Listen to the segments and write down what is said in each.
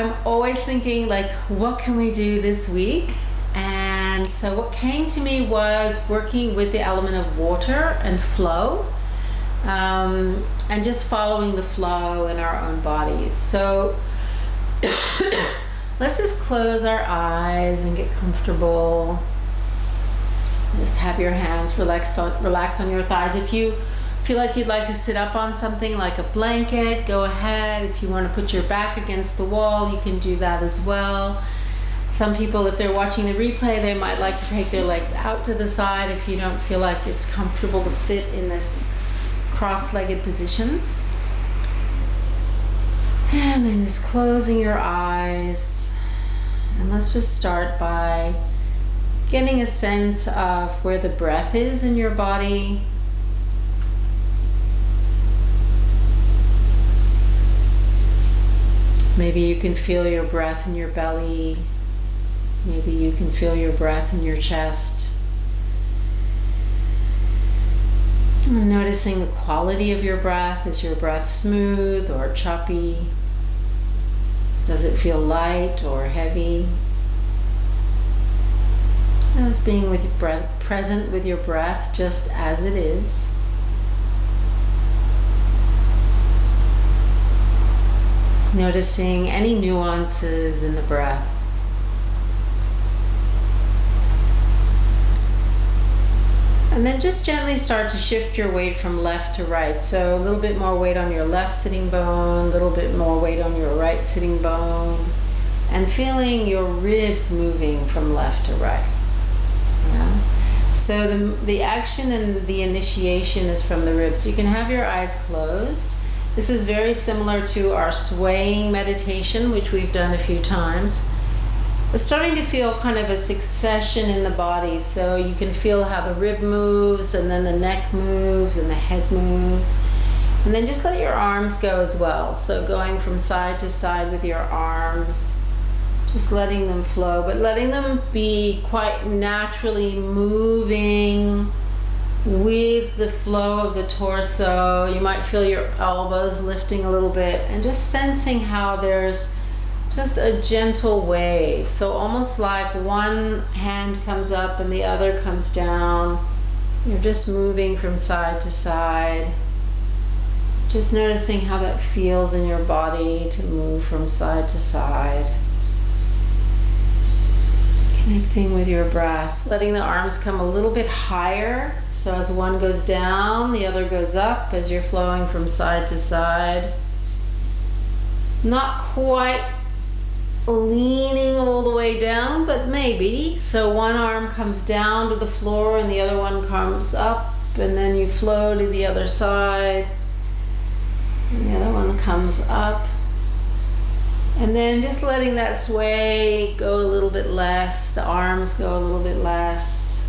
I'm always thinking, like, what can we do this week? And so what came to me was working with the element of water and flow, and just following the flow in our own bodies. So let's just close our eyes and get comfortable. Just have your hands relaxed on your thighs. If you feel like you'd like to sit up on something like a blanket, go ahead. If you want to put your back against the wall, you can do that as well. Some people, if they're watching the replay, they might like to take their legs out to the side if you don't feel like it's comfortable to sit in this cross-legged position. And then just closing your eyes. And let's just start by getting a sense of where the breath is in your body. Maybe you can feel your breath in your belly. Maybe you can feel your breath in your chest. And noticing the quality of your breath. Is your breath smooth or choppy? Does it feel light or heavy? Just being with your breath, present with your breath just as it is. Noticing any nuances in the breath. And then just gently start to shift your weight from left to right. So a little bit more weight on your left sitting bone, a little bit more weight on your right sitting bone, and feeling your ribs moving from left to right. Yeah. So the action and the initiation is from the ribs. You can have your eyes closed. This is very similar to our swaying meditation, which we've done a few times. It's starting to feel kind of a succession in the body. So you can feel how the rib moves, and then the neck moves, and the head moves. And then just let your arms go as well. So going from side to side with your arms, just letting them flow, but letting them be quite naturally moving with the flow of the torso. You might feel your elbows lifting a little bit, and just sensing how there's just a gentle wave. So almost like one hand comes up and the other comes down. You're just moving from side to side. Just noticing how that feels in your body to move from side to side. Connecting with your breath. Letting the arms come a little bit higher. So as one goes down, the other goes up as you're flowing from side to side. Not quite leaning all the way down, but maybe. So one arm comes down to the floor and the other one comes up, and then you flow to the other side. And the other one comes up. And then just letting that sway go a little bit less. The arms go a little bit less.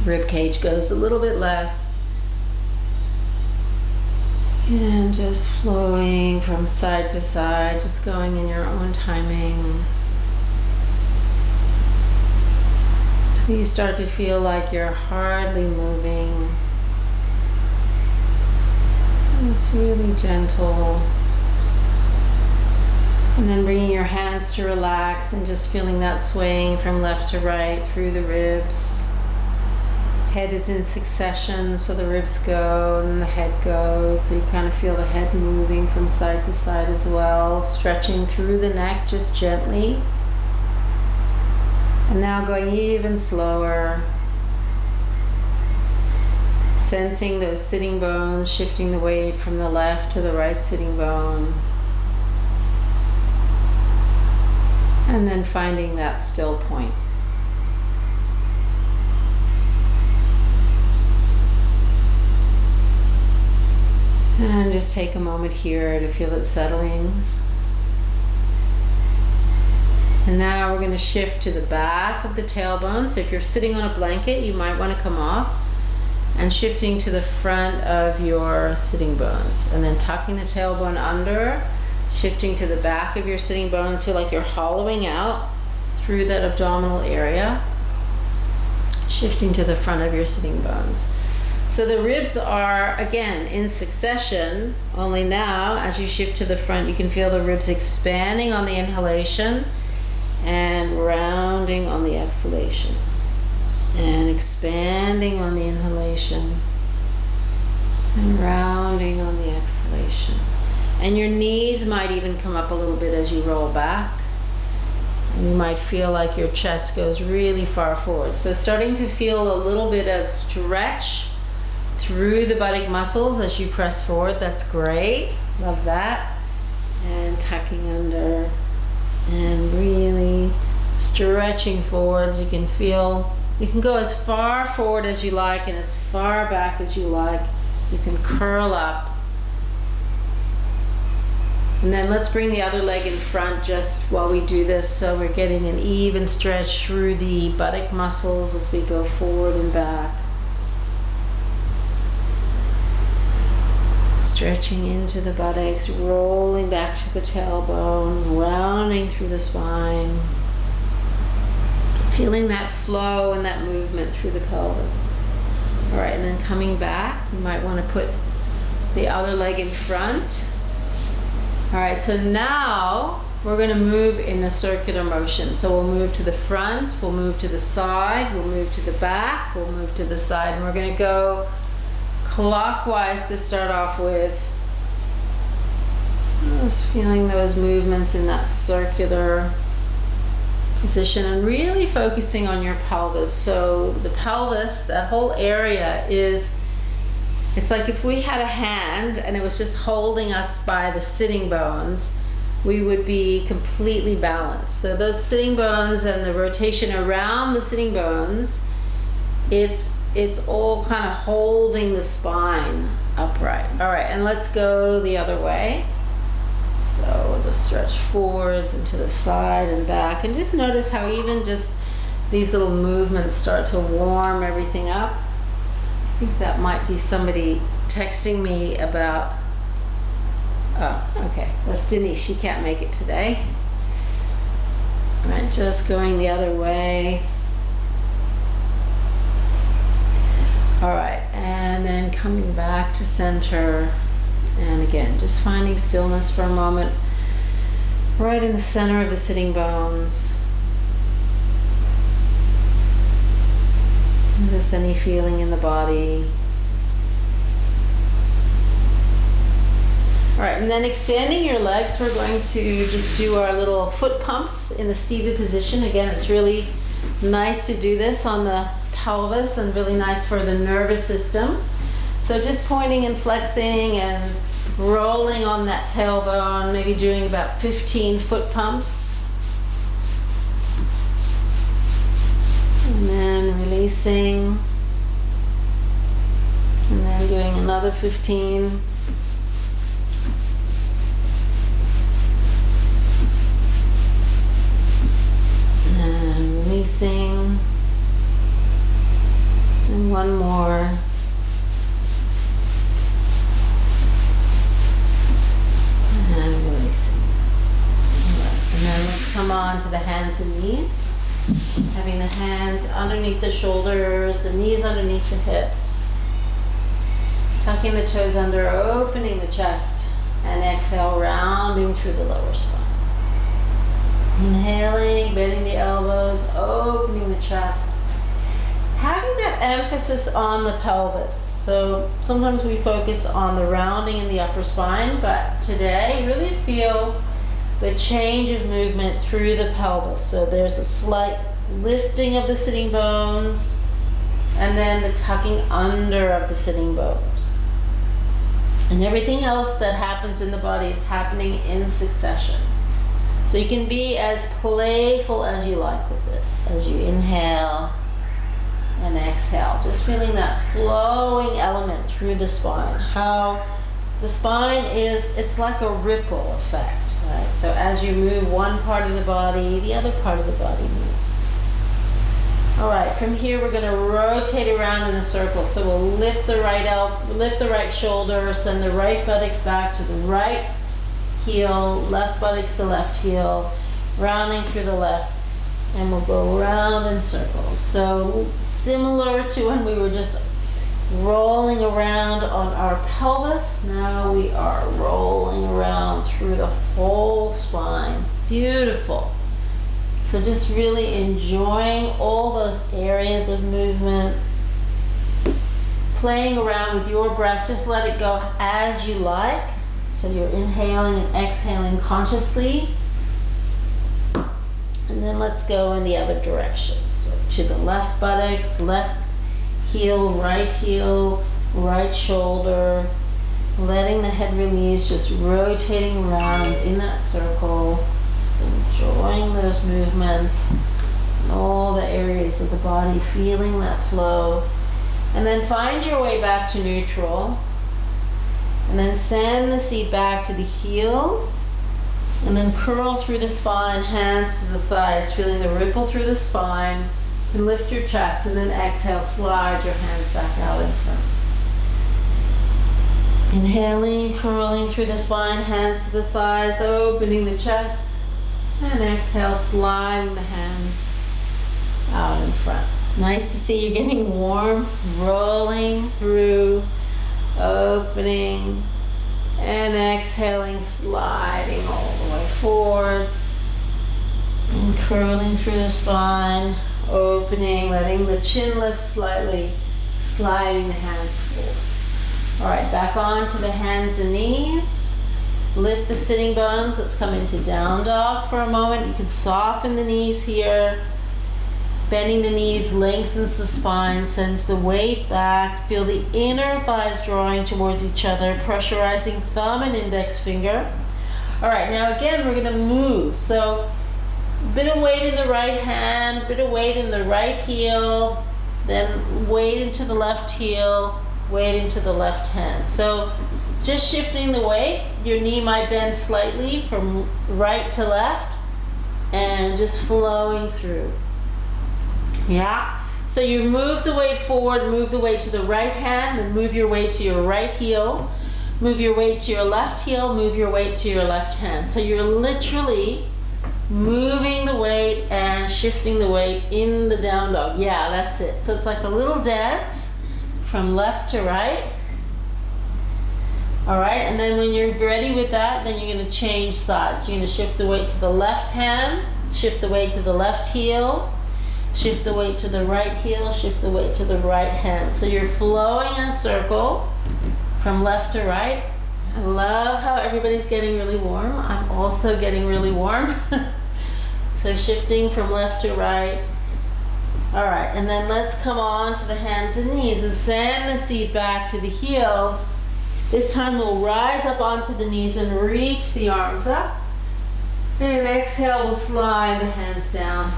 Rib cage goes a little bit less. And just flowing from side to side, just going in your own timing. Till you start to feel like you're hardly moving. And it's really gentle. And then bringing your hands to relax and just feeling that swaying from left to right through the ribs. Head is in succession, so the ribs go and the head goes. So you kind of feel the head moving from side to side as well, stretching through the neck just gently. And now going even slower. Sensing those sitting bones, shifting the weight from the left to the right sitting bone. And then finding that still point. And just take a moment here to feel it settling. And now we're going to shift to the back of the tailbone. So if you're sitting on a blanket, you might want to come off. And shifting to the front of your sitting bones. And then tucking the tailbone under. Shifting to the back of your sitting bones. Feel like you're hollowing out through that abdominal area. Shifting to the front of your sitting bones. So the ribs are, again, in succession, only now, as you shift to the front, you can feel the ribs expanding on the inhalation and rounding on the exhalation. And expanding on the inhalation and rounding on the exhalation. And your knees might even come up a little bit as you roll back. And you might feel like your chest goes really far forward. So starting to feel a little bit of stretch through the buttock muscles as you press forward. That's great. Love that. And tucking under and really stretching forwards. You can feel, you can go as far forward as you like and as far back as you like. You can curl up. And then let's bring the other leg in front just while we do this, so we're getting an even stretch through the buttock muscles as we go forward and back. Stretching into the buttocks, rolling back to the tailbone, rounding through the spine. Feeling that flow and that movement through the pelvis. All right, and then coming back, you might want to put the other leg in front. All right, so now we're going to move in a circular motion. So we'll move to the front, we'll move to the side, we'll move to the back, we'll move to the side, and we're going to go clockwise to start off with. Just feeling those movements in that circular position and really focusing on your pelvis. So the pelvis, that whole area is, it's like if we had a hand and it was just holding us by the sitting bones, we would be completely balanced. So those sitting bones and the rotation around the sitting bones, it's all kind of holding the spine upright. All right, and let's go the other way. So we'll just stretch forwards and to the side and back, and just notice how even just these little movements start to warm everything up. I think that might be somebody texting me about, oh, okay, that's Denise, she can't make it today. All right, just going the other way. All right, and then coming back to center. And again, just finding stillness for a moment, right in the center of the sitting bones. Notice any feeling in the body. All right, and then extending your legs, we're going to just do our little foot pumps in the seated position. Again, it's really nice to do this on the pelvis and really nice for the nervous system. So just pointing and flexing and rolling on that tailbone, maybe doing about 15 foot pumps. And then releasing. And then doing another 15. And releasing. And one more. And releasing. And then let's come on to the hands and knees. Having the hands underneath the shoulders, the knees underneath the hips. Tucking the toes under, opening the chest. And exhale, rounding through the lower spine. Inhaling, bending the elbows, opening the chest. Having that emphasis on the pelvis. So sometimes we focus on the rounding in the upper spine, but today really feel the change of movement through the pelvis. So there's a slight lifting of the sitting bones and then the tucking under of the sitting bones. And everything else that happens in the body is happening in succession. So you can be as playful as you like with this, as you inhale and exhale, just feeling that flowing element through the spine. How the spine is, it's like a ripple effect, right? So as you move one part of the body, the other part of the body moves. All right, from here we're going to rotate around in a circle. So we'll lift the right shoulder, send the right buttocks back to the right heel, left buttocks to left heel, rounding through the left. And we'll go around in circles. So similar to when we were just rolling around on our pelvis. Now we are rolling around through the whole spine. Beautiful. So just really enjoying all those areas of movement. Playing around with your breath, just let it go as you like. So you're inhaling and exhaling consciously. And then let's go in the other direction. So to the left buttocks, left heel, right shoulder. Letting the head release, just rotating around in that circle. Just enjoying those movements in all the areas of the body, feeling that flow. And then find your way back to neutral. And then send the seat back to the heels. And then curl through the spine, hands to the thighs, feeling the ripple through the spine. And lift your chest, and then exhale, slide your hands back out in front. Inhaling, curling through the spine, hands to the thighs, opening the chest. And exhale, sliding the hands out in front. Nice to see you getting warm, rolling through, opening, and exhaling, sliding all the way forwards, and curling through the spine, opening, letting the chin lift slightly, sliding the hands forward. All right, back on to the hands and knees. Lift the sitting bones. Let's come into down dog for a moment. You can soften the knees here. Bending the knees lengthens the spine, sends the weight back. Feel the inner thighs drawing towards each other, pressurizing thumb and index finger. All right, now again, we're gonna move. So a bit of weight in the right hand, a bit of weight in the right heel, then weight into the left heel, weight into the left hand. So just shifting the weight, your knee might bend slightly from right to left, and just flowing through. Yeah, so you move the weight forward, move the weight to the right hand, and move your weight to your right heel, move your weight to your left heel, move your weight to your left hand. So you're literally moving the weight and shifting the weight in the down dog. Yeah, that's it. So it's like a little dance from left to right. All right, and then when you're ready with that, then you're gonna change sides. You're gonna shift the weight to the left hand, shift the weight to the left heel, shift the weight to the right heel, shift the weight to the right hand. So you're flowing in a circle from left to right. I love how everybody's getting really warm. I'm also getting really warm. So shifting from left to right. All right, and then let's come on to the hands and knees and send the seat back to the heels. This time we'll rise up onto the knees and reach the arms up. And exhale, we'll slide the hands down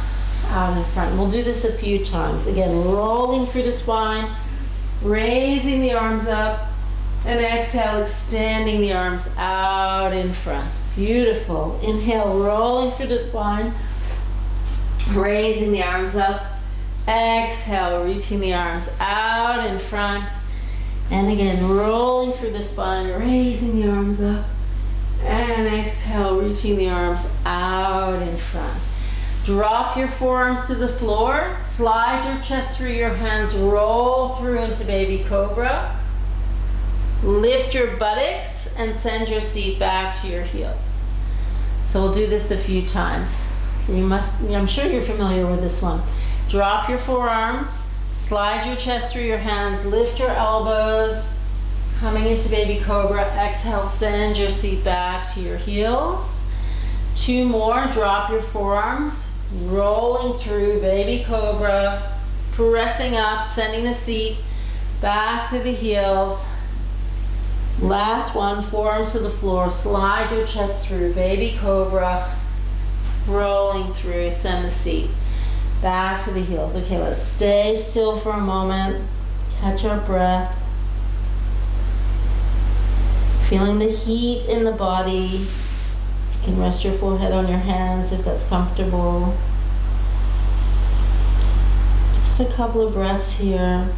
out in front. We'll do this a few times. Again, rolling through the spine, raising the arms up, and exhale, extending the arms out in front. Beautiful. Inhale, rolling through the spine, raising the arms up. Exhale, reaching the arms out in front. And again, rolling through the spine, raising the arms up. And exhale, reaching the arms out in front. Drop your forearms to the floor, slide your chest through your hands, roll through into baby cobra. Lift your buttocks and send your seat back to your heels. So we'll do this a few times. So I'm sure you're familiar with this one. Drop your forearms, slide your chest through your hands, lift your elbows, coming into baby cobra. Exhale, send your seat back to your heels. 2 more, drop your forearms, rolling through baby cobra, pressing up, sending the seat back to the heels. Last one, forearms to the floor, slide your chest through baby cobra, rolling through, send the seat back to the heels. Okay, let's stay still for a moment, catch our breath, feeling the heat in the body. You can rest your forehead on your hands if that's comfortable. Just a couple of breaths here.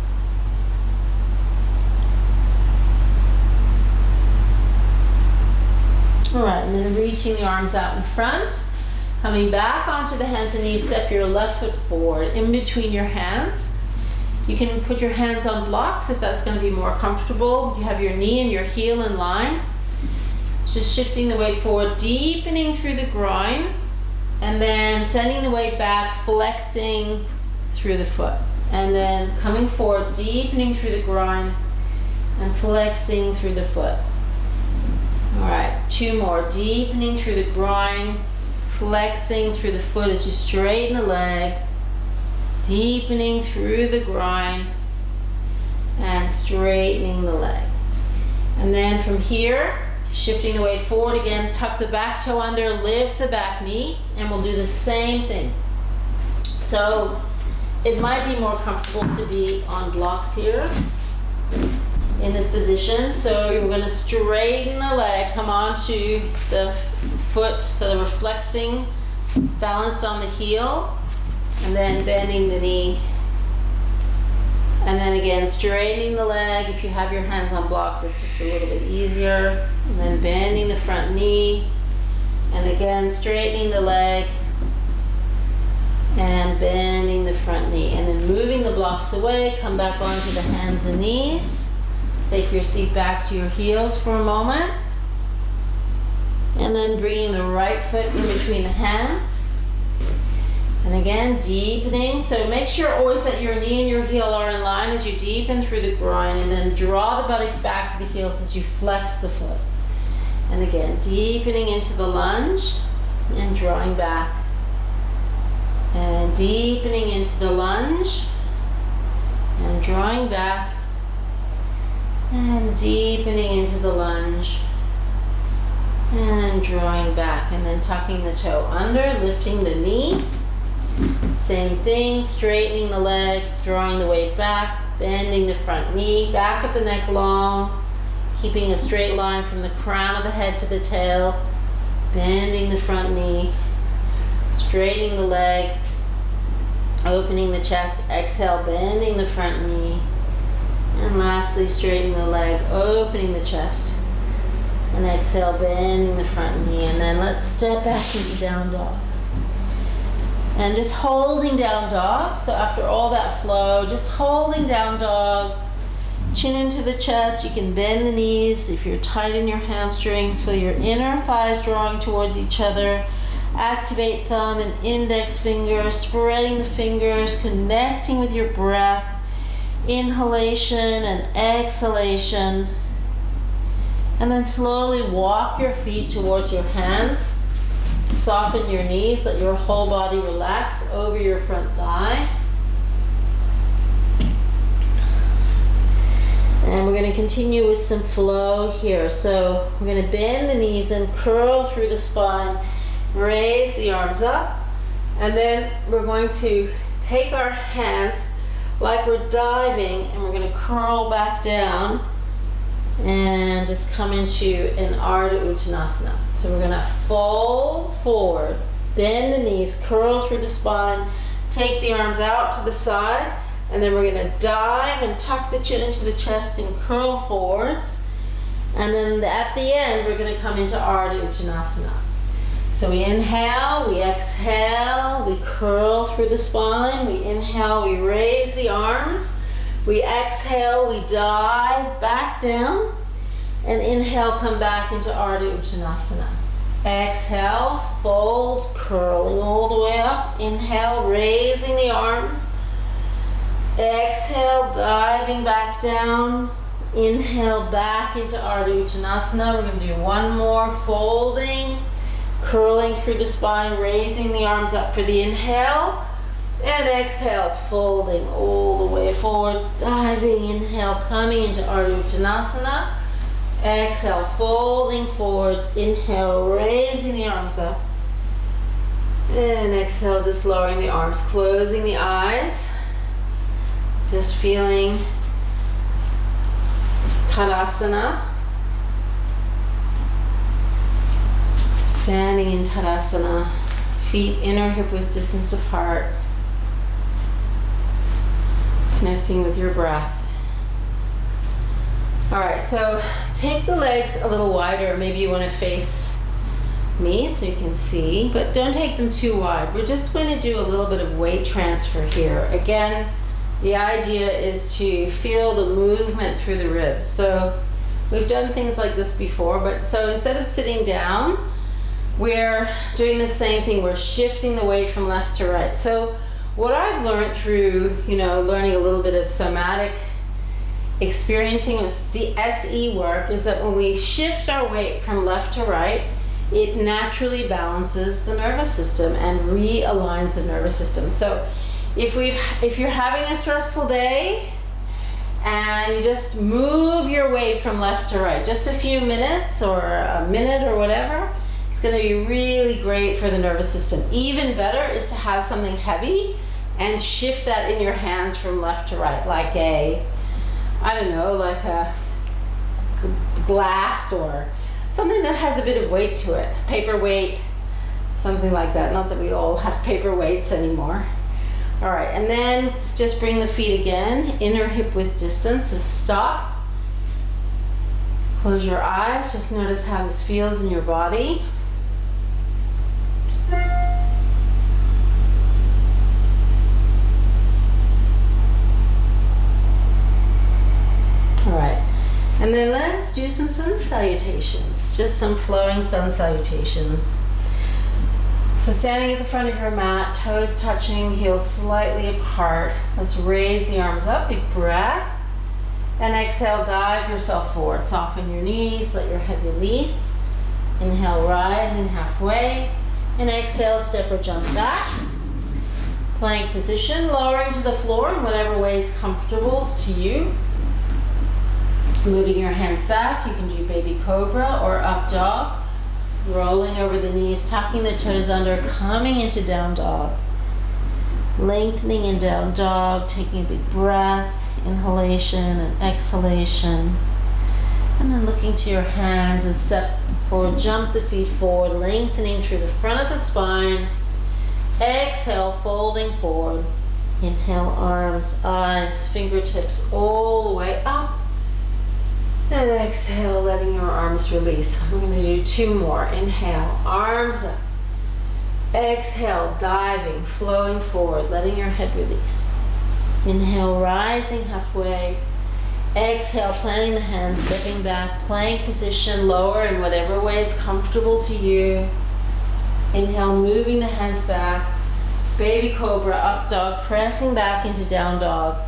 All right, and then reaching the arms out in front. Coming back onto the hands and knees, step your left foot forward in between your hands. You can put your hands on blocks if that's going to be more comfortable. You have your knee and your heel in line. Just shifting the weight forward, deepening through the groin, and then sending the weight back, flexing through the foot. And then coming forward, deepening through the groin, and flexing through the foot. All right, 2 more. Deepening through the groin, flexing through the foot as you straighten the leg, deepening through the groin, and straightening the leg. And then from here, shifting the weight forward again, tuck the back toe under, lift the back knee, and we'll do the same thing. So it might be more comfortable to be on blocks here in this position. So you're going to straighten the leg, come onto the foot so that we're flexing, balanced on the heel, and then bending the knee. And then again, straightening the leg. If you have your hands on blocks, it's just a little bit easier. And then bending the front knee. And again, straightening the leg. And bending the front knee. And then moving the blocks away, come back onto the hands and knees. Take your seat back to your heels for a moment. And then bringing the right foot in between the hands. And again, deepening. So make sure always that your knee and your heel are in line as you deepen through the groin, and then draw the buttocks back to the heels as you flex the foot. And again, deepening into the lunge and drawing back. And deepening into the lunge and drawing back. And deepening into the lunge and drawing back. And then tucking the toe under, lifting the knee. Same thing, straightening the leg, drawing the weight back, bending the front knee, back of the neck long, keeping a straight line from the crown of the head to the tail, bending the front knee, straightening the leg, opening the chest, exhale, bending the front knee, and lastly, straightening the leg, opening the chest, and exhale, bending the front knee, and then let's step back into down dog. And just holding down dog. So after all that flow, just holding down dog, chin into the chest. You can bend the knees if you're tight in your hamstrings. Feel your inner thighs drawing towards each other. Activate thumb and index finger, spreading the fingers, connecting with your breath. Inhalation and exhalation. And then slowly walk your feet towards your hands. Soften your knees, let your whole body relax over your front thigh. And we're going to continue with some flow here. So we're going to bend the knees and curl through the spine, raise the arms up, and then we're going to take our hands like we're diving, and we're going to curl back down and just come into an Ardha Uttanasana. So we're going to fold forward, bend the knees, curl through the spine, take the arms out to the side, and then we're going to dive and tuck the chin into the chest and curl forwards. And then at the end, we're going to come into Ardha Uttanasana. So we inhale, we exhale, we curl through the spine, we inhale, we raise the arms, we exhale, we dive back down, and inhale, come back into Ardha Uttanasana. Exhale, fold, curling all the way up. Inhale, raising the arms. Exhale, diving back down. Inhale, back into Ardha Uttanasana. We're going to do one more, folding, curling through the spine, raising the arms up for the inhale. And exhale, folding all the way forwards, diving, inhale, coming into Ardha Uttanasana. Exhale, folding forwards, inhale, raising the arms up. And exhale, just lowering the arms, closing the eyes. Just feeling Tadasana. Standing in Tadasana, feet inner hip width distance apart. Connecting with your breath. All right, so take the legs a little wider. Maybe you want to face me so you can see, but don't take them too wide. We're just going to do a little bit of weight transfer here. Again, the idea is to feel the movement through the ribs. So we've done things like this before, but so instead of sitting down, we're doing the same thing. We're shifting the weight from left to right. So what I've learned through, learning a little bit of somatic experiencing of SE work is that when we shift our weight from left to right, it naturally balances the nervous system and realigns the nervous system. So if you're having a stressful day and you just move your weight from left to right, just a few minutes or a minute or whatever, it's going to be really great for the nervous system. Even better is to have something heavy and shift that in your hands from left to right, like a glass or something that has a bit of weight to it, paperweight, something like that. Not that we all have paperweights anymore. All right, and then just bring the feet again, inner hip width distance, stop. Close your eyes, just notice how this feels in your body. All right, and then let's do some sun salutations, just some flowing sun salutations. So standing at the front of your mat, toes touching, heels slightly apart. Let's raise the arms up, big breath. And exhale, dive yourself forward. Soften your knees, let your head release. Inhale, rising halfway. And exhale, step or jump back. Plank position, lowering to the floor in whatever way is comfortable to you. Moving your hands back, you can do baby cobra or up dog. Rolling over the knees, tucking the toes under, coming into down dog. Lengthening in down dog, taking a big breath, inhalation and exhalation. And then looking to your hands and step forward, jump the feet forward, lengthening through the front of the spine. Exhale, folding forward. Inhale, arms, eyes, fingertips all the way up. And exhale, letting your arms release. I'm going to do two more. Inhale, arms up. Exhale, diving, flowing forward, letting your head release. Inhale, rising halfway. Exhale, planting the hands, stepping back, plank position, lower in whatever way is comfortable to you. Inhale, moving the hands back. Baby cobra, up dog, pressing back into down dog.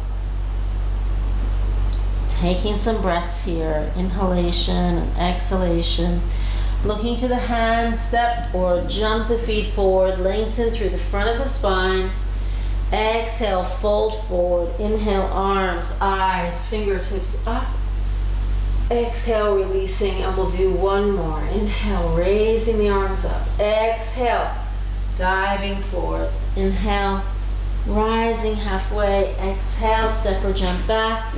Taking some breaths here, inhalation and exhalation. Looking to the hands, step forward, jump the feet forward, lengthen through the front of the spine. Exhale, fold forward. Inhale, arms, eyes, fingertips up. Exhale, releasing, and we'll do one more. Inhale, raising the arms up. Exhale, diving forwards. Inhale, rising halfway. Exhale, step or jump back.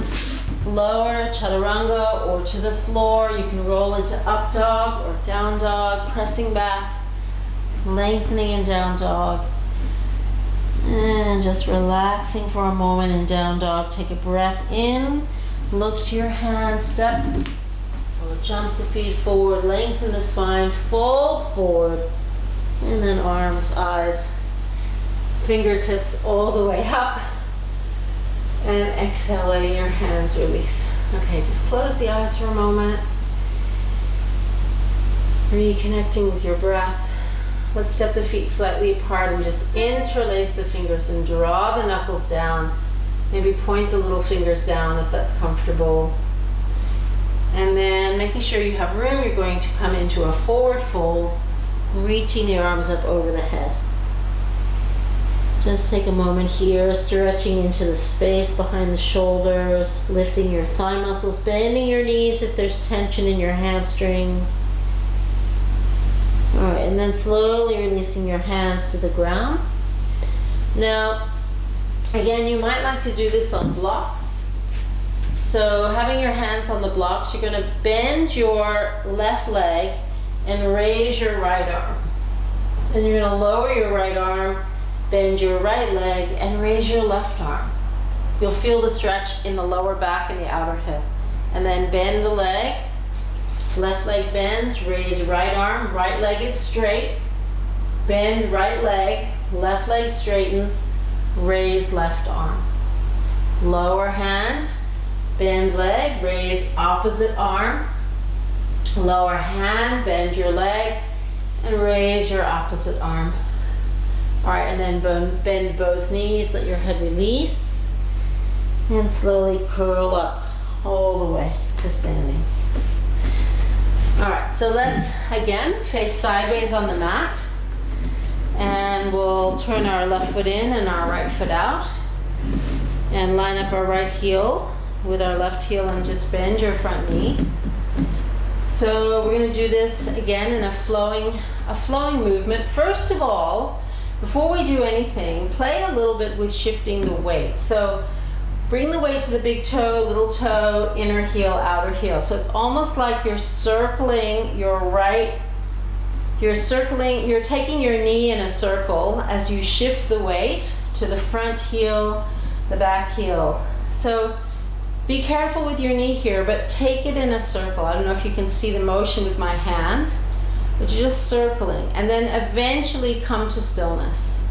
Lower, chaturanga, or to the floor. You can roll into up dog or down dog, pressing back, lengthening in down dog. And just relaxing for a moment in down dog. Take a breath in, look to your hands, step or jump the feet forward, lengthen the spine, fold forward, and then arms, eyes, fingertips all the way up. And exhale, letting your hands release. Okay, just close the eyes for a moment. Reconnecting with your breath. Let's step the feet slightly apart and just interlace the fingers and draw the knuckles down. Maybe point the little fingers down if that's comfortable. And then making sure you have room, you're going to come into a forward fold, reaching the arms up over the head. Just take a moment here, stretching into the space behind the shoulders, lifting your thigh muscles, bending your knees if there's tension in your hamstrings. All right, and then slowly releasing your hands to the ground. Now, again, you might like to do this on blocks. So having your hands on the blocks, you're going to bend your left leg and raise your right arm. Then you're going to lower your right arm, bend your right leg, and raise your left arm. You'll feel the stretch in the lower back and the outer hip. And then bend the leg, left leg bends, raise right arm, right leg is straight, bend right leg, left leg straightens, raise left arm. Lower hand, bend leg, raise opposite arm. Lower hand, bend your leg, and raise your opposite arm. All right, and then bend both knees, let your head release, and slowly curl up all the way to standing. All right, so let's again face sideways on the mat, and we'll turn our left foot in and our right foot out, and line up our right heel with our left heel and just bend your front knee. So we're going to do this again in a flowing movement. First of all, before we do anything, play a little bit with shifting the weight. So bring the weight to the big toe, little toe, inner heel, outer heel. So it's almost like you're circling your right, you're taking your knee in a circle as you shift the weight to the front heel, the back heel. So be careful with your knee here, but take it in a circle. I don't know if you can see the motion with my hand, but you're just circling, and then eventually come to stillness.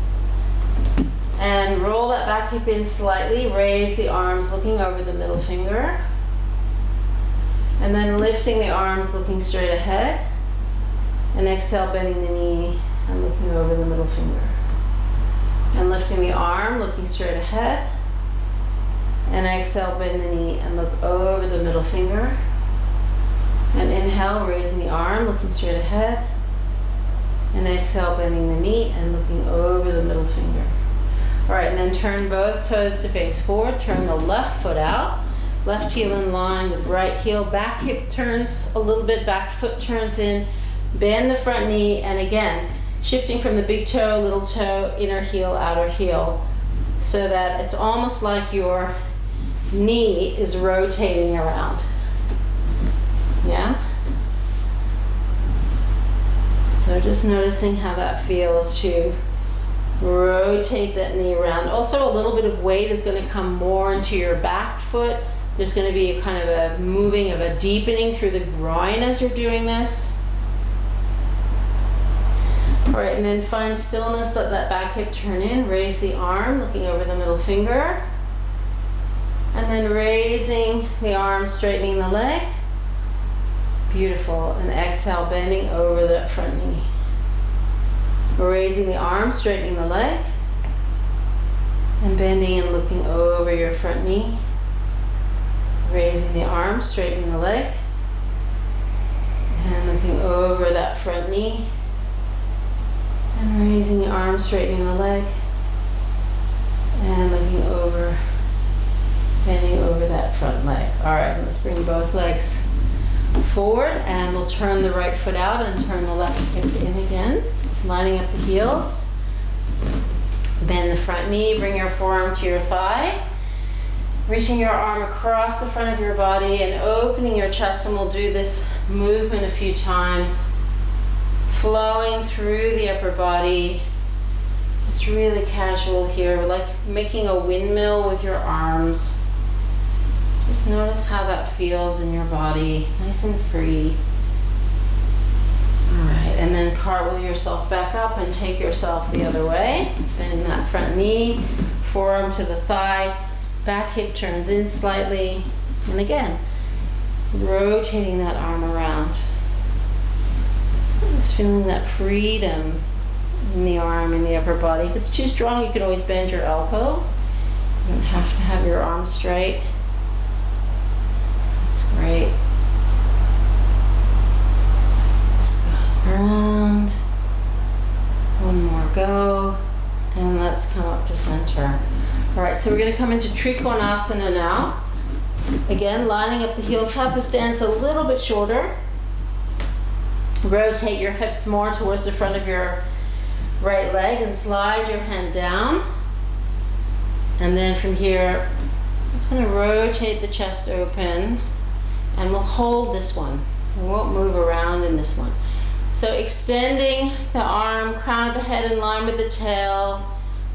And roll that back hip in slightly, raise the arms looking over the middle finger, and then lifting the arms looking straight ahead, and exhale, bending the knee and looking over the middle finger. And lifting the arm, looking straight ahead, and exhale, bend the knee and look over the middle finger. And inhale, raising the arm, looking straight ahead. And exhale, bending the knee and looking over the middle finger. All right, and then turn both toes to face forward. Turn the left foot out. Left heel in line with right heel. Back hip turns a little bit, back foot turns in. Bend the front knee, and again, shifting from the big toe, little toe, inner heel, outer heel, so that it's almost like your knee is rotating around. Yeah? So just noticing how that feels to rotate that knee around. Also, a little bit of weight is going to come more into your back foot. There's going to be a kind of a moving of a deepening through the groin as you're doing this. All right, and then find stillness, let that back hip turn in, raise the arm, looking over the middle finger, and then raising the arm, straightening the leg. Beautiful, and exhale, bending over that front knee. Raising the arm, straightening the leg, and bending and looking over your front knee. Raising the arm, straightening the leg, and looking over that front knee. And raising the arm, straightening the leg, and looking over, bending over that front leg. All right, let's bring both legs forward, and we'll turn the right foot out and turn the left hip in again, lining up the heels. Bend the front knee, bring your forearm to your thigh, reaching your arm across the front of your body and opening your chest, and we'll do this movement a few times. Flowing through the upper body, just really casual here, like making a windmill with your arms. Just notice how that feels in your body, nice and free. All right, and then cartwheel yourself back up and take yourself the other way. Bend that front knee, forearm to the thigh, back hip turns in slightly, and again, rotating that arm around. Just feeling that freedom in the arm and the upper body. If it's too strong, you can always bend your elbow. You don't have to have your arm straight. That's great. Just go around. One more go. And let's come up to center. All right, so we're going to come into Trikonasana now. Again, lining up the heels, have the stance a little bit shorter. Rotate your hips more towards the front of your right leg and slide your hand down. And then from here, just going to rotate the chest open, and we'll hold this one. We won't move around in this one. So extending the arm, crown of the head in line with the tail.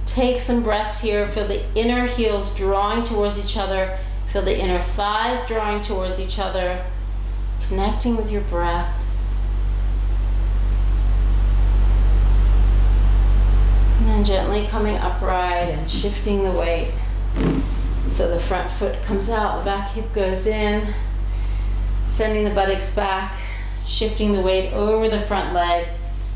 Take some breaths here. Feel the inner heels drawing towards each other. Feel the inner thighs drawing towards each other. Connecting with your breath. And then gently coming upright and shifting the weight. So the front foot comes out, the back hip goes in, sending the buttocks back, shifting the weight over the front leg,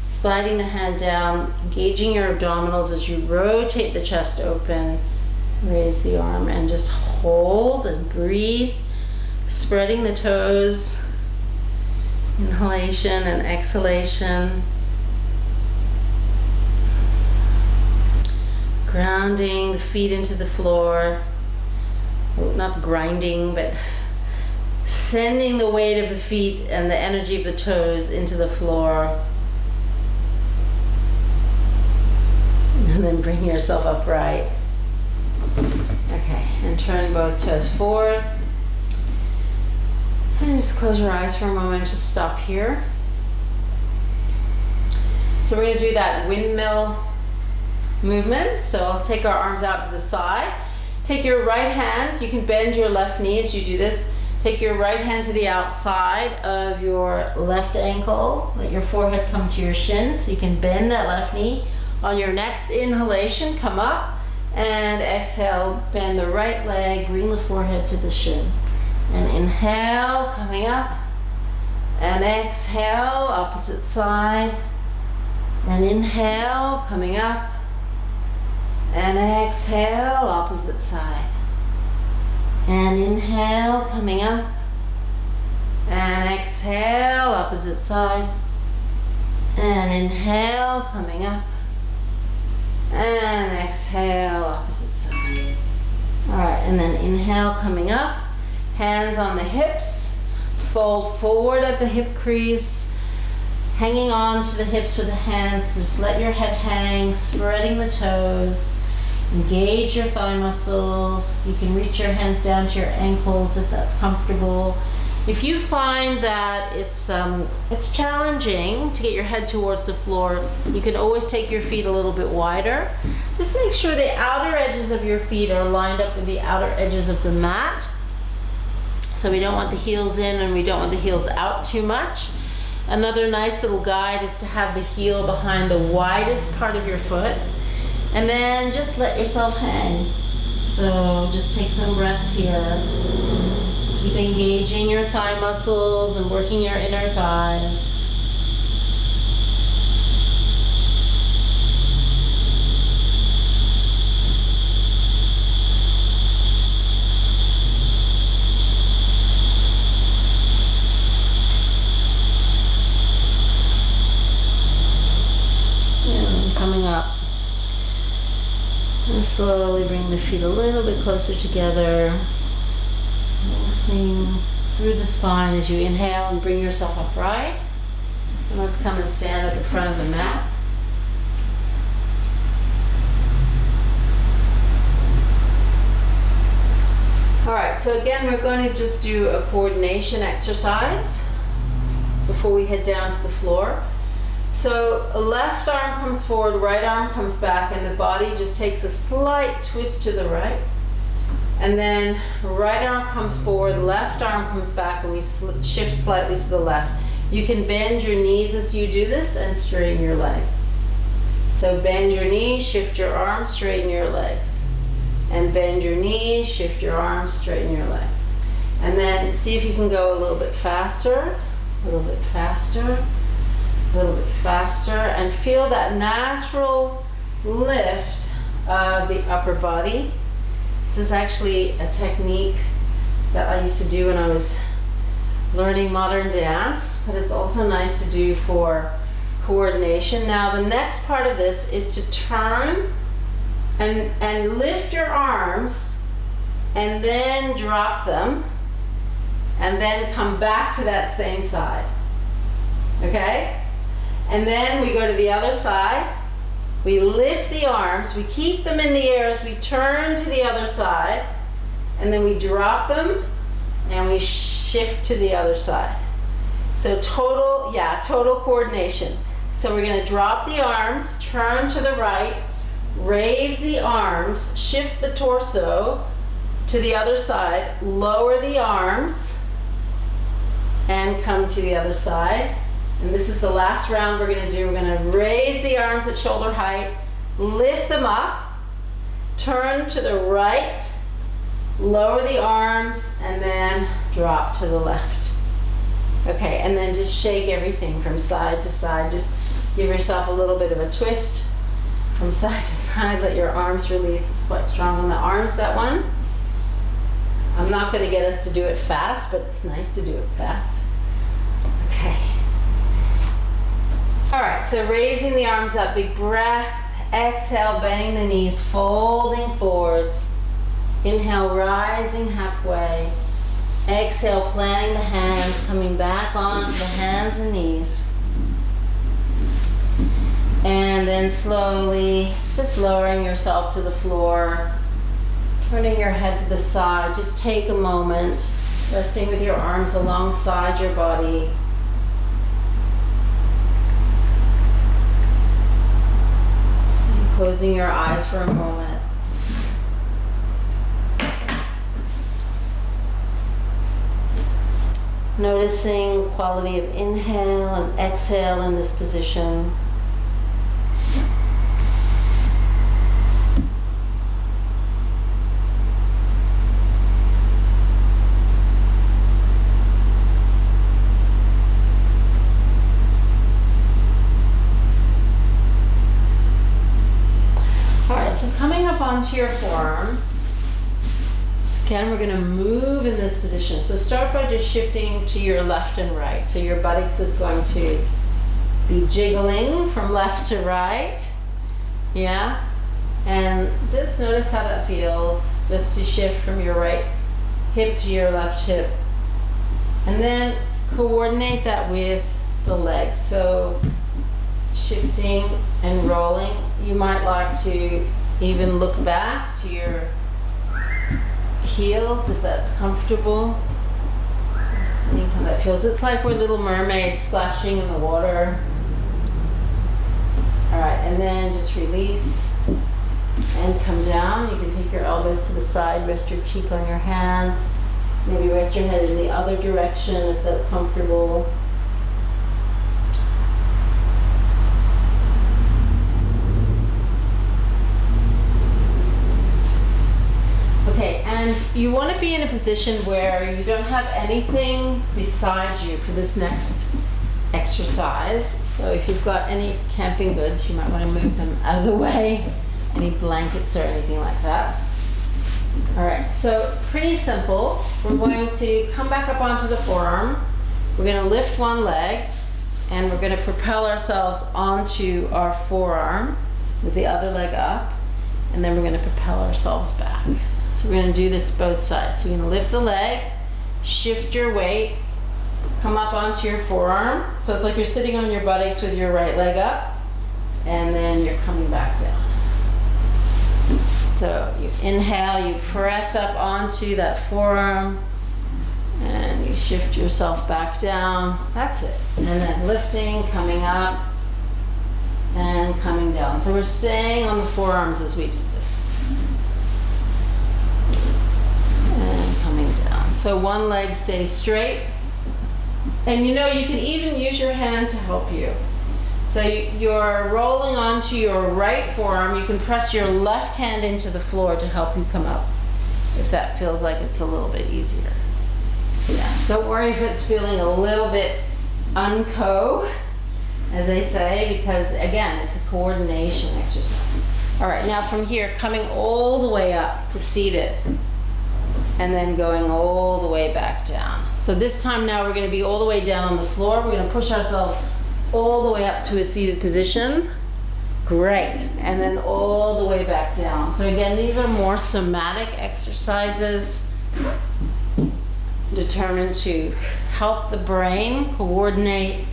sliding the hand down, engaging your abdominals as you rotate the chest open, raise the arm, and just hold and breathe, spreading the toes, inhalation and exhalation, grounding the feet into the floor, not grinding, but sending the weight of the feet and the energy of the toes into the floor. And then bring yourself upright. Okay, and turn both toes forward. And just close your eyes for a moment, just stop here. So we're gonna do that windmill movement. So I'll take our arms out to the side. Take your right hand, you can bend your left knee as you do this. Take your right hand to the outside of your left ankle. Let your forehead come to your shin so you can bend that left knee. On your next inhalation, come up, and exhale, bend the right leg, bring the forehead to the shin. And inhale, coming up, and exhale, opposite side. And inhale, coming up, and exhale, opposite side. And inhale, coming up, and exhale, opposite side. And inhale, coming up, and exhale, opposite side. All right, and then inhale, coming up, hands on the hips, fold forward at the hip crease, hanging on to the hips with the hands. Just let your head hang, spreading the toes, engage your thigh muscles. You can reach your hands down to your ankles if that's comfortable. If you find that it's challenging to get your head towards the floor, you can always take your feet a little bit wider. Just make sure the outer edges of your feet are lined up with the outer edges of the mat. So we don't want the heels in and we don't want the heels out too much. Another nice little guide is to have the heel behind the widest part of your foot. And then just let yourself hang. So just take some breaths here. Keep engaging your thigh muscles and working your inner thighs. And coming up. And slowly bring the feet a little bit closer together. Lifting through the spine as you inhale and bring yourself upright. And let's come and stand at the front of the mat. All right, so again, we're going to just do a coordination exercise before we head down to the floor. So left arm comes forward, right arm comes back, and the body just takes a slight twist to the right. And then right arm comes forward, left arm comes back, and we shift slightly to the left. You can bend your knees as you do this and straighten your legs. So bend your knees, shift your arms, straighten your legs. And bend your knees, shift your arms, straighten your legs. And then see if you can go a little bit faster, a little bit faster, a little bit faster, and feel that natural lift of the upper body. This is actually a technique that I used to do when I was learning modern dance, but it's also nice to do for coordination. Now the next part of this is to turn and lift your arms and then drop them and then come back to that same side. Okay? And then we go to the other side. We lift the arms, we keep them in the air as we turn to the other side, and then we drop them and we shift to the other side. So total coordination. So we're gonna drop the arms, turn to the right, raise the arms, shift the torso to the other side, lower the arms, and come to the other side. And this is the last round we're gonna do. We're gonna raise the arms at shoulder height, lift them up, turn to the right, lower the arms, and then drop to the left. Okay, and then just shake everything from side to side. Just give yourself a little bit of a twist from side to side. Let your arms release. It's quite strong on the arms, that one. I'm not going to get us to do it fast, but it's nice to do it fast. Okay. All right, so raising the arms up, big breath. Exhale, bending the knees, folding forwards. Inhale, rising halfway. Exhale, planting the hands, coming back onto the hands and knees. And then slowly, just lowering yourself to the floor, turning your head to the side. Just take a moment, resting with your arms alongside your body. And closing your eyes for a moment. Noticing the quality of inhale and exhale in this position. All right, so coming up onto your forearms. Again, we're going to move in this position. So start by just shifting to your left and right. So your buttocks is going to be jiggling from left to right. Yeah? And just notice how that feels. Just to shift from your right hip to your left hip. And then coordinate that with the legs. So shifting and rolling. You might like to even look back to your heels if that's comfortable. See how that feels. It's like we're little mermaids splashing in the water. All right, and then just release and come down. You can take your elbows to the side, rest your cheek on your hands. Maybe rest your head in the other direction if that's comfortable. Okay, and you want to be in a position where you don't have anything beside you for this next exercise. So if you've got any camping goods, you might want to move them out of the way. Any blankets or anything like that. All right, so pretty simple. We're going to come back up onto the forearm. We're going to lift one leg, and we're going to propel ourselves onto our forearm with the other leg up, and then we're going to propel ourselves back. So we're going to do this both sides. So you're going to lift the leg, shift your weight, come up onto your forearm. So it's like you're sitting on your buttocks with your right leg up, and then you're coming back down. So you inhale, you press up onto that forearm, and you shift yourself back down. That's it. And then lifting, coming up, and coming down. So we're staying on the forearms as we do this. And coming down. So one leg stays straight. And you know, you can even use your hand to help you. So you're rolling onto your right forearm. You can press your left hand into the floor to help you come up, if that feels like it's a little bit easier. Yeah. Don't worry if it's feeling a little bit unco, as they say, because again, it's a coordination exercise. All right, now from here, coming all the way up to seated, and then going all the way back down. So this time now we're going to be all the way down on the floor. We're going to push ourselves all the way up to a seated position. Great. And then all the way back down. So again, these are more somatic exercises determined to help the brain coordinate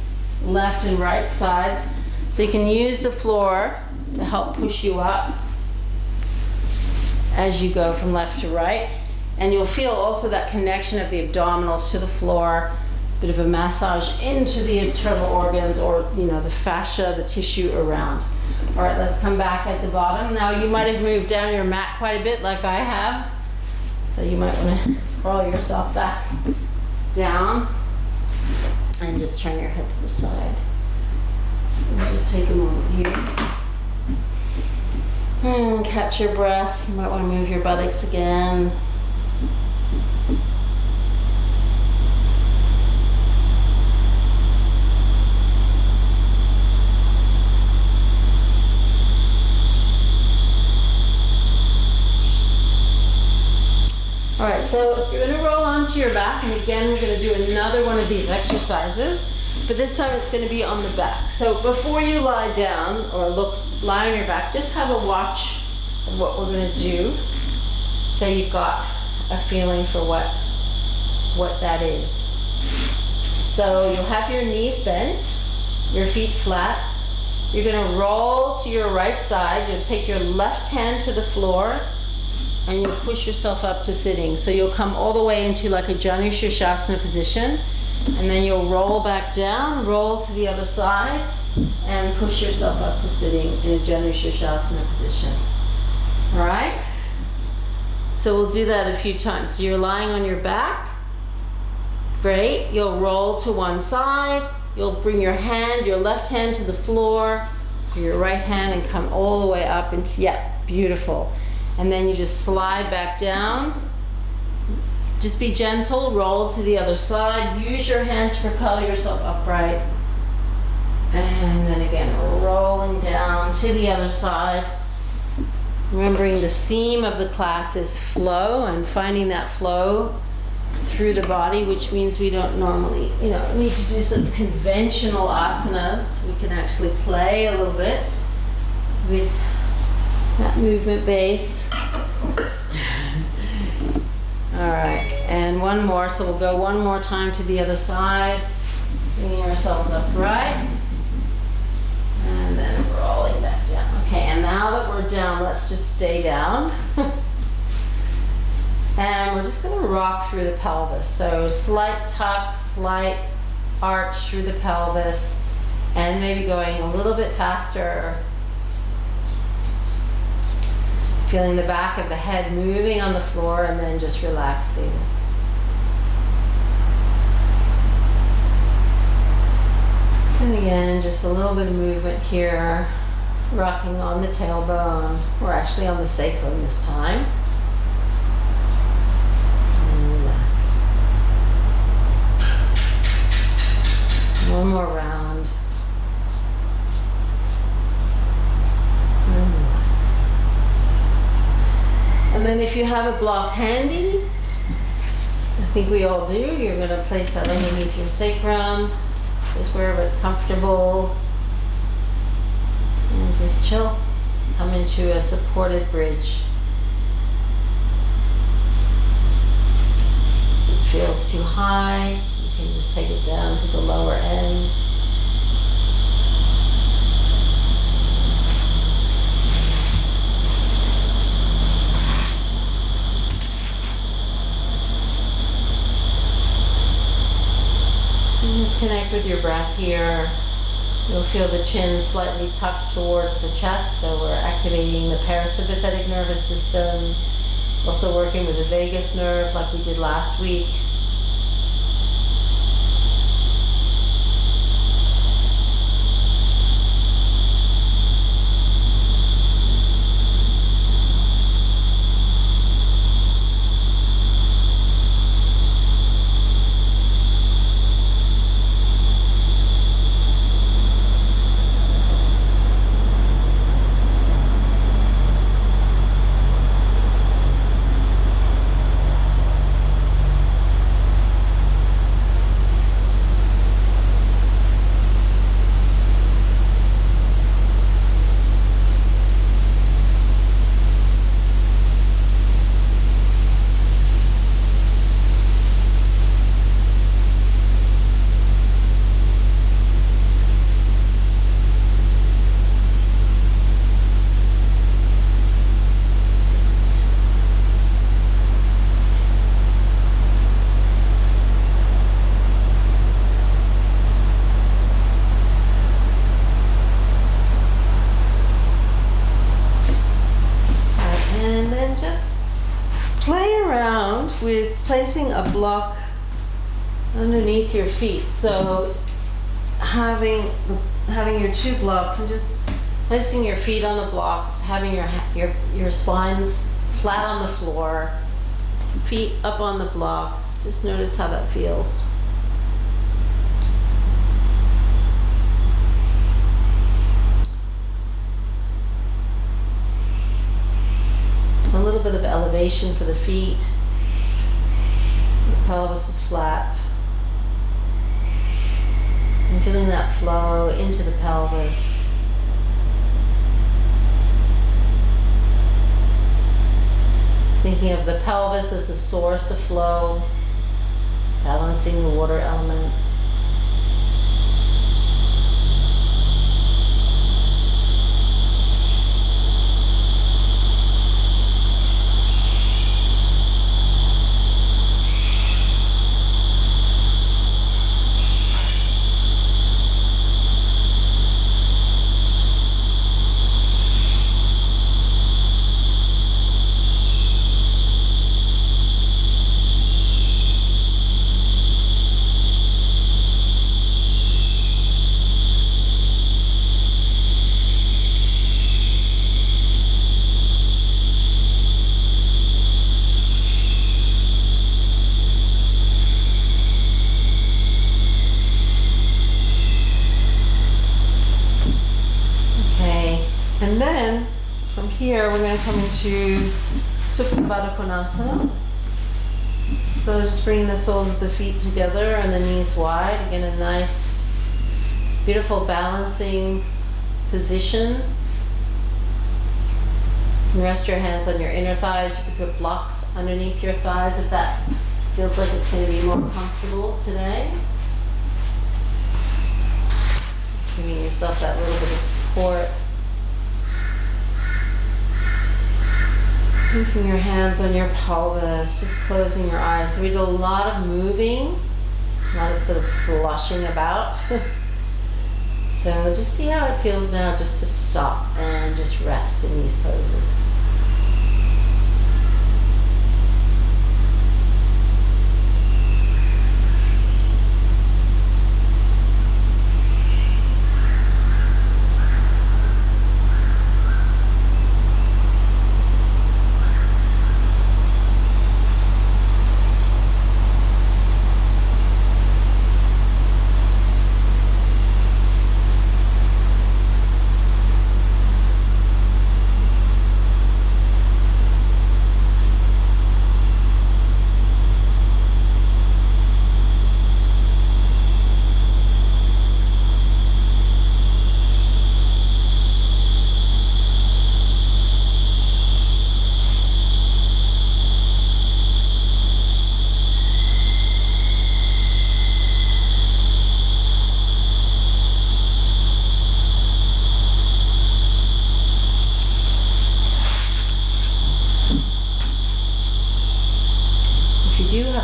left and right sides. So you can use the floor to help push you up as you go from left to right. And you'll feel also that connection of the abdominals to the floor, a bit of a massage into the internal organs, or the fascia, the tissue around. All right, let's come back at the bottom. Now you might have moved down your mat quite a bit like I have. So you might want to crawl yourself back down and just turn your head to the side. And just take a moment here. And catch your breath. You might want to move your buttocks again. All right, so you're gonna roll onto your back, and again, we're gonna do another one of these exercises, but this time it's gonna be on the back. So before you lie down or lie on your back, just have a watch of what we're gonna do, so you've got a feeling for what that is. So you'll have your knees bent, your feet flat. You're gonna roll to your right side. You'll take your left hand to the floor, and you'll push yourself up to sitting. So you'll come all the way into like a Janu Shirshasana position, and then you'll roll back down, roll to the other side, and push yourself up to sitting in a Janu Shirshasana position. All right? So we'll do that a few times. So you're lying on your back. Great. You'll roll to one side. You'll bring your left hand to the floor, your right hand, and come all the way up into, yeah, beautiful. And then you just slide back down. Just be gentle, roll to the other side. Use your hand to propel yourself upright. And then again, rolling down to the other side. Remembering the theme of the class is flow, and finding that flow through the body, which means we don't normally, need to do some conventional asanas. We can actually play a little bit with that movement base. All right, and one more. So we'll go one more time to the other side, bringing ourselves upright, and then rolling back down. Okay, and now that we're down, let's just stay down. And we're just going to rock through the pelvis. So slight tuck, slight arch through the pelvis, and maybe going a little bit faster. Feeling the back of the head moving on the floor, and then just relaxing. And again, just a little bit of movement here, rocking on the tailbone. We're actually on the sacrum this time. One more round. And relax. And then if you have a block handy, I think we all do, you're going to place that underneath your sacrum, just wherever it's comfortable. And just chill. Come into a supported bridge. If it feels too high, you can just take it down to the lower end. And just connect with your breath here. You'll feel the chin slightly tucked towards the chest, so we're activating the parasympathetic nervous system. Also working with the vagus nerve like we did last week. With placing a block underneath your feet. So having your two blocks and just placing your feet on the blocks, having your spines flat on the floor, feet up on the blocks. Just notice how that feels. A little bit of elevation for the feet. pelvis is flat. And feeling that flow into the pelvis. Thinking of the pelvis as the source of flow, balancing the water element. And then from here, we're going to come into Supta Baddha Konasana. So just bringing the soles of the feet together and the knees wide. Again, a nice, beautiful balancing position. You can rest your hands on your inner thighs. You can put blocks underneath your thighs if that feels like it's going to be more comfortable today. Just giving yourself that little bit of support. Placing your hands on your pelvis, just closing your eyes. So we do a lot of moving, a lot of sort of sloshing about. So just see how it feels now just to stop and just rest in these poses.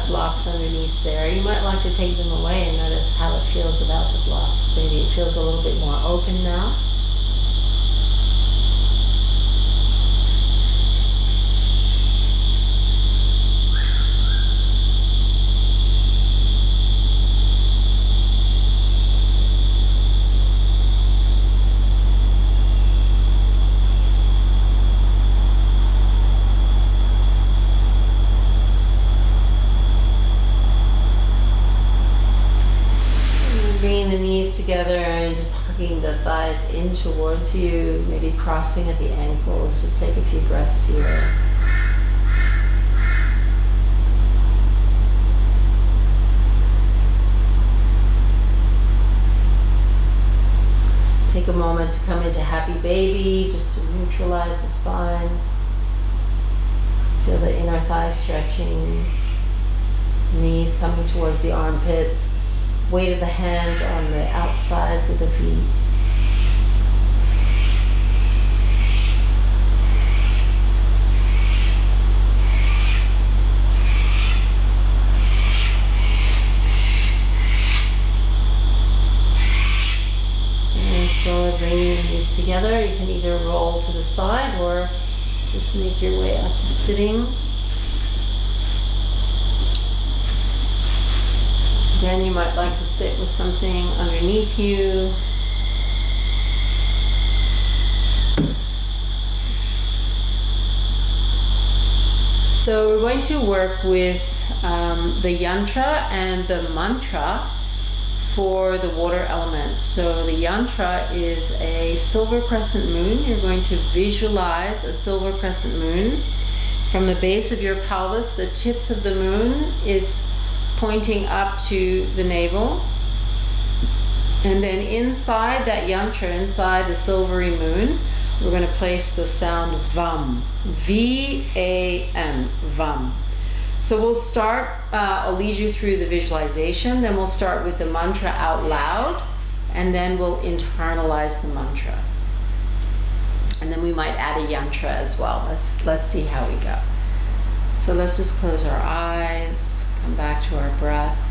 Blocks underneath there. You might like to take them away and notice how it feels without the blocks. Maybe it feels a little bit more open now. Bringing the knees together and just hugging the thighs in towards you, maybe crossing at the ankles. Just take a few breaths here. Take a moment to come into happy baby, just to neutralize the spine. Feel the inner thigh stretching, knees coming towards the armpits. Weight of the hands on the outsides of the feet. And slowly bringing the knees together. You can either roll to the side or just make your way up to sitting. Again, you might like to sit with something underneath you. So we're going to work with the yantra and the mantra for the water elements. So the yantra is a silver crescent moon. You're going to visualize a silver crescent moon. From the base of your pelvis, the tips of the moon is pointing up to the navel. And then inside that yantra, inside the silvery moon, we're going to place the sound VAM. V-A-M, VAM. So we'll start, I'll lead you through the visualization, then we'll start with the mantra out loud, and then we'll internalize the mantra. And then we might add a yantra as well. Let's see how we go. So let's just close our eyes, come back to our breath.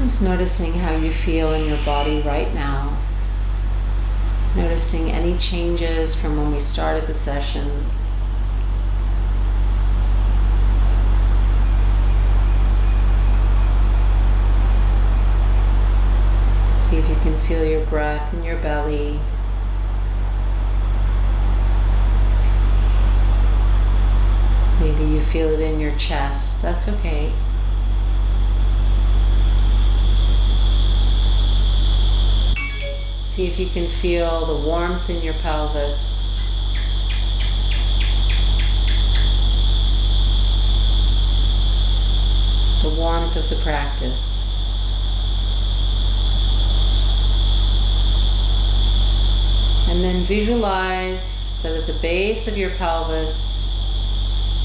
Just noticing how you feel in your body right now. Noticing any changes from when we started the session. See if you can feel your breath in your belly. Maybe you feel it in your chest. That's okay. See if you can feel the warmth in your pelvis. The warmth of the practice. And then visualize that at the base of your pelvis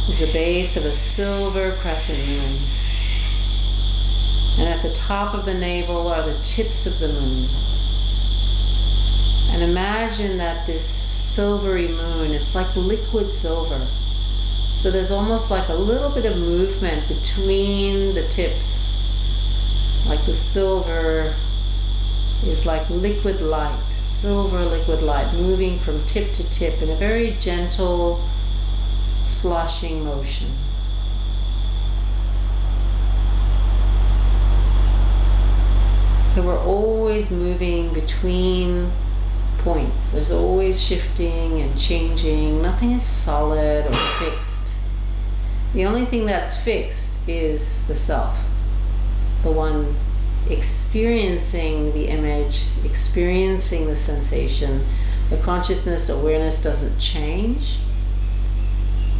is the base of a silver crescent moon. And at the top of the navel are the tips of the moon. And imagine that this silvery moon, it's like liquid silver. So there's almost like a little bit of movement between the tips. Like the silver is like liquid light, silver liquid light, moving from tip to tip in a very gentle, sloshing motion. So we're always moving between points. There's always shifting and changing. Nothing is solid or fixed. The only thing that's fixed is the self, the one experiencing the image, experiencing the sensation. The consciousness awareness doesn't change,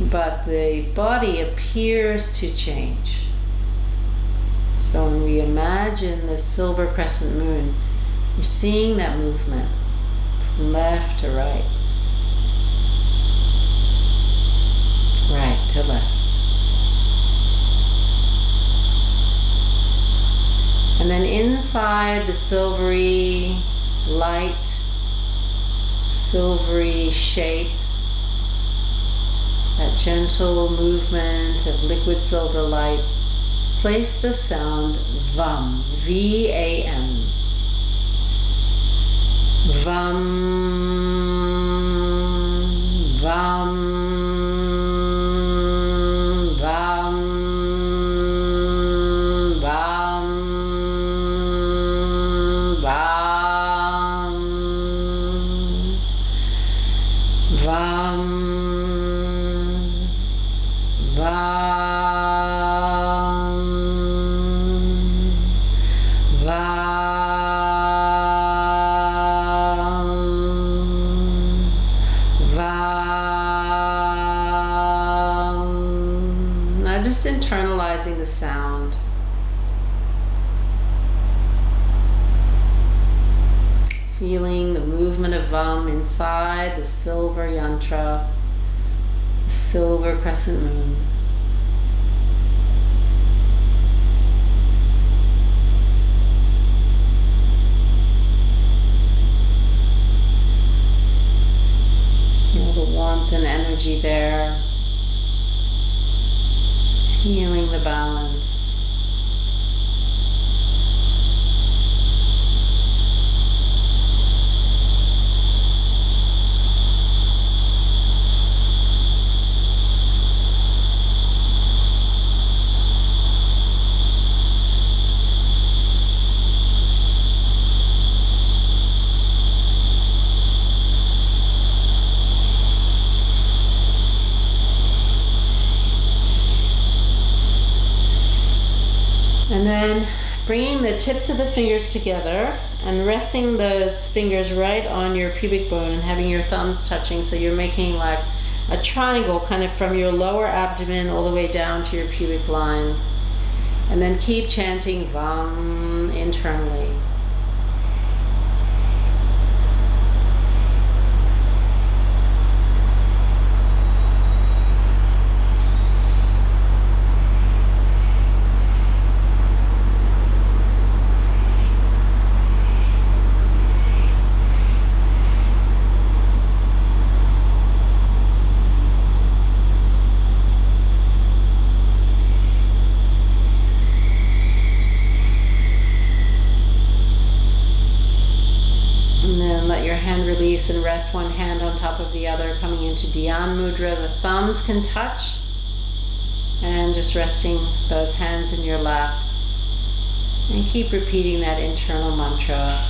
but the body appears to change. So when we imagine the silver crescent moon, we're seeing that movement from left to right, right to left. And then inside the silvery light, silvery shape, that gentle movement of liquid silver light, place the sound VAM, V-A-M. VAM, VAM, VAM, VAM, VAM, VAM, Now just internalizing the sound. Feeling the movement of VAM inside the silver yantra, the silver crescent moon. Feel the warmth and energy there. Feeling the balance. And then bringing the tips of the fingers together and resting those fingers right on your pubic bone and having your thumbs touching, so you're making like a triangle kind of from your lower abdomen all the way down to your pubic line. And then keep chanting Vam internally. Release and rest one hand on top of the other, coming into Dhyan Mudra. The thumbs can touch, and just resting those hands in your lap. And keep repeating that internal mantra.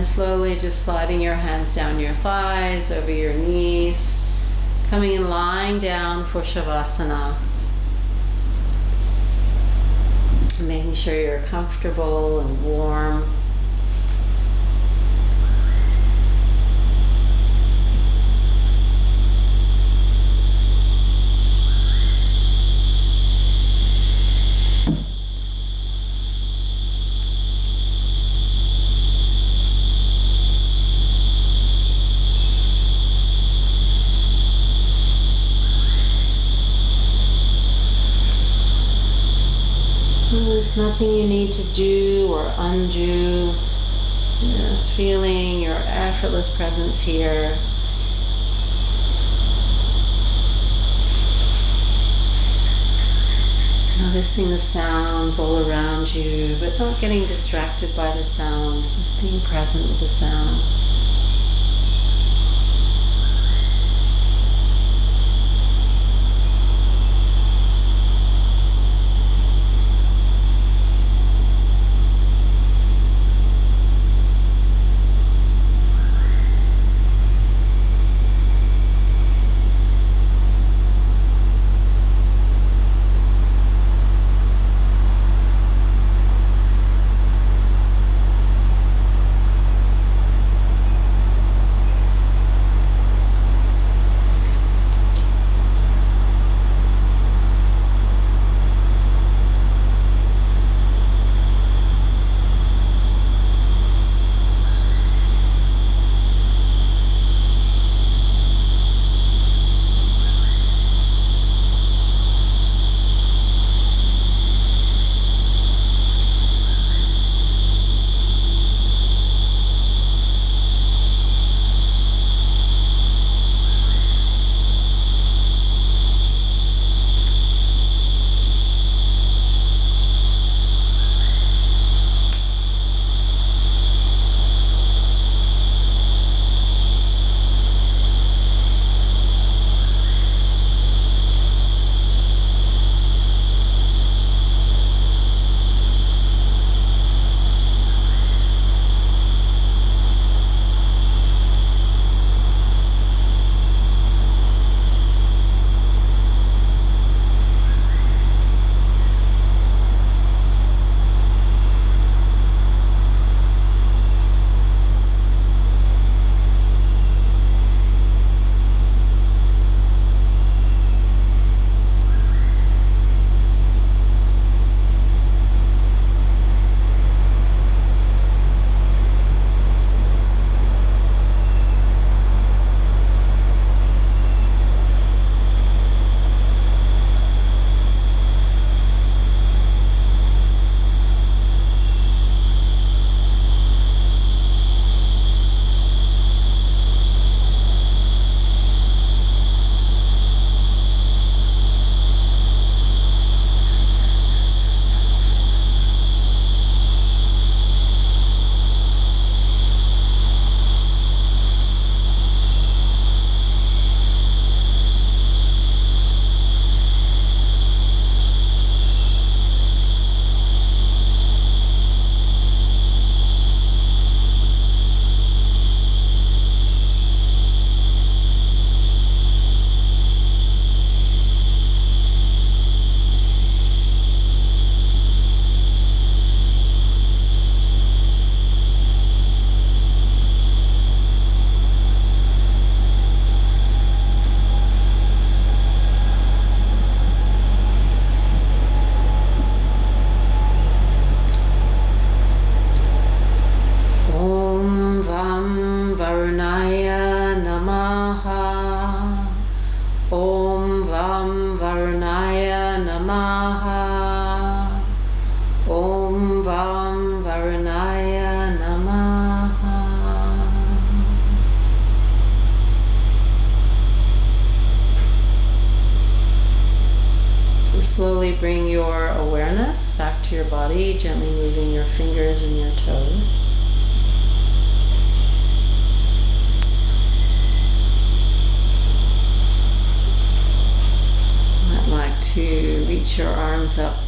Slowly just sliding your hands down your thighs, over your knees, coming and lying down for Shavasana. Making sure you're comfortable and warm. There's nothing you need to do or undo. Just feeling your effortless presence here. Noticing the sounds all around you, but not getting distracted by the sounds, just being present with the sounds. to your body, gently moving your fingers and your toes. I'd like to reach your arms up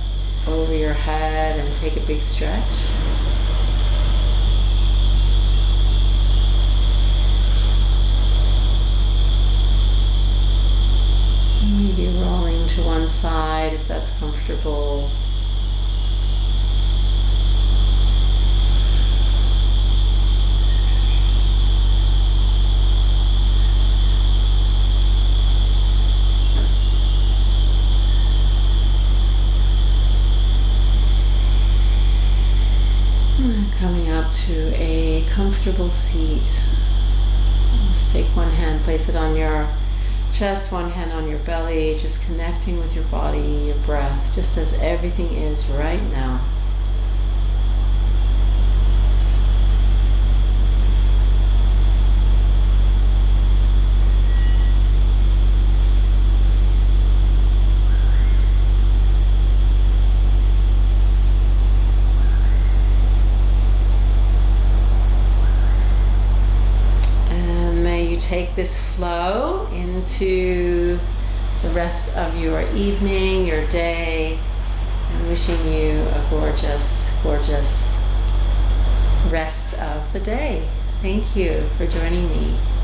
over your head and take a big stretch. Maybe rolling to one side if that's comfortable. Coming up to a comfortable seat. Just take one hand, place it on your chest, one hand on your belly, just connecting with your body, your breath, just as everything is right now. Take this flow into the rest of your evening, your day, and wishing you a gorgeous, gorgeous rest of the day. Thank you for joining me.